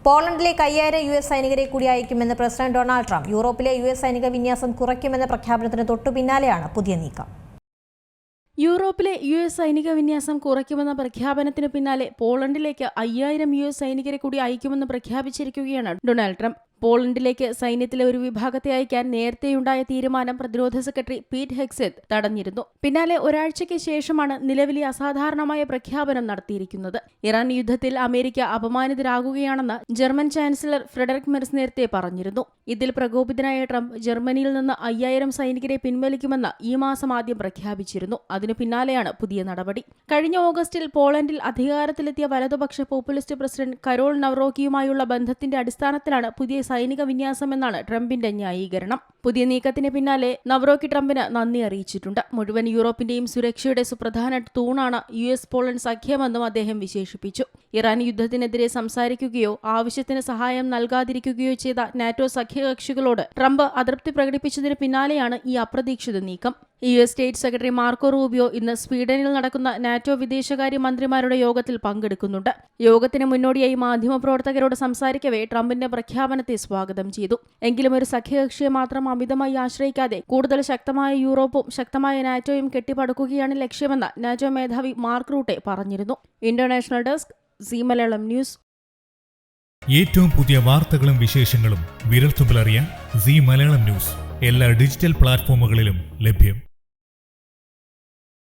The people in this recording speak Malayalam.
പോളണ്ടിലേക്ക് 5000 US സൈനികരെ കൂടി അയക്കുമെന്ന് പ്രസിഡന്റ് ഡൊണാൾഡ് ട്രംപ്. യൂറോപ്പിലെ US സൈനിക വിന്യാസം കുറയ്ക്കുമെന്ന പ്രഖ്യാപനത്തിന് തൊട്ടുപിന്നാലെയാണ് പുതിയ നീക്കം. യൂറോപ്പിലെ US സൈനിക വിന്യാസം കുറയ്ക്കുമെന്ന പ്രഖ്യാപനത്തിന് പിന്നാലെ പോളണ്ടിലേക്ക് 5000 US സൈനികരെ കൂടി അയക്കുമെന്ന് പ്രഖ്യാപിച്ചിരിക്കുകയാണ് ഡൊണാൾഡ് ട്രംപ്. പോളണ്ടിലേക്ക് സൈന്യത്തിലെ ഒരു വിഭാഗത്തെ അയക്കാൻ നേരത്തെയുണ്ടായ തീരുമാനം പ്രതിരോധ സെക്രട്ടറി പീറ്റ് ഹെഗ്സെത്ത് തടഞ്ഞിരുന്നു. പിന്നാലെ ഒരാഴ്ചയ്ക്ക് ശേഷമാണ് നിലവിലെ അസാധാരണമായ പ്രഖ്യാപനം നടത്തിയിരിക്കുന്നത്. ഇറാൻ യുദ്ധത്തിൽ അമേരിക്ക അപമാനിതരാകുകയാണെന്ന് ജർമ്മൻ ചാൻസലർ ഫ്രെഡറിക് മെർസ് നേരത്തെ പറഞ്ഞിരുന്നു. ഇതിൽ പ്രകോപിതനായ ട്രംപ് ജർമ്മനിയിൽ നിന്ന് 5000 സൈനികരെ പിൻവലിക്കുമെന്ന് ഈ മാസം ആദ്യം പ്രഖ്യാപിച്ചിരുന്നു. അതിനു പിന്നാലെയാണ് പുതിയ നടപടി. കഴിഞ്ഞ ഓഗസ്റ്റിൽ പോളണ്ടിൽ അധികാരത്തിലെത്തിയ വലതുപക്ഷ പോപ്പുലിസ്റ്റ് പ്രസിഡന്റ് കരോൾ നവ്റോക്കിയുമായുള്ള ബന്ധത്തിന്റെ അടിസ്ഥാനത്തിലാണ് പുതിയ സൈനിക വിന്യാസമെന്നാണ് ട്രംപിന്റെ ന്യായീകരണം. പുതിയ നീക്കത്തിന് പിന്നാലെ നവ്റോക്കി ട്രംപിന് നന്ദി അറിയിച്ചിട്ടുണ്ട്. മുഴുവൻ യൂറോപ്പിന്റെയും സുരക്ഷയുടെ സുപ്രധാന തൂണാണ് US പോളണ്ട് സഖ്യമെന്നും അദ്ദേഹം വിശേഷിപ്പിച്ചു. ഇറാൻ യുദ്ധത്തിനെതിരെ സംസാരിക്കുകയോ ആവശ്യത്തിന് സഹായം നൽകാതിരിക്കുകയോ ചെയ്ത നാറ്റോ സഖ്യകക്ഷികളോട് ട്രംപ് അതൃപ്തി പ്രകടിപ്പിച്ചതിന് പിന്നാലെയാണ് ഈ അപ്രതീക്ഷിത നീക്കം. US state secretary Marco Rubio ഇന്ന് സ്വീഡനിൽ നടക്കുന്ന നാറ്റോ വിദേശകാര്യ മന്ത്രിമാരുടെ യോഗത്തിൽ പങ്കെടുക്കുന്നുണ്ട്. യോഗത്തിന് മുന്നോടിയായി മാധ്യമപ്രവർത്തകരോട് സംസാരിക്കവേ ട്രംപിന്റെ പ്രഖ്യാപനത്തെ സ്വാഗതം ചെയ്തു. എങ്കിലും ഒരു സഖ്യകക്ഷിയെ മാത്രം അമിതമായി ആശ്രയിക്കാതെ കൂടുതൽ ശക്തമായ യൂറോപ്പും ശക്തമായ നാറ്റോയും കെട്ടിപ്പടുക്കുകയാണ് ലക്ഷ്യമെന്ന് നാറ്റോ മേധാവി മാർക്ക് റൂട്ടെ പറഞ്ഞിരുന്നു. International desk Zee Malayalam news. ഏറ്റവും പുതിയ വാർത്തകളും വിശേഷങ്ങളും വിരൽത്തുമ്പിലറിയാൻ സീ മലയാളം ന്യൂസ് എല്ലാ ഡിജിറ്റൽ പ്ലാറ്റ്ഫോമുകളിലും ലഭ്യം.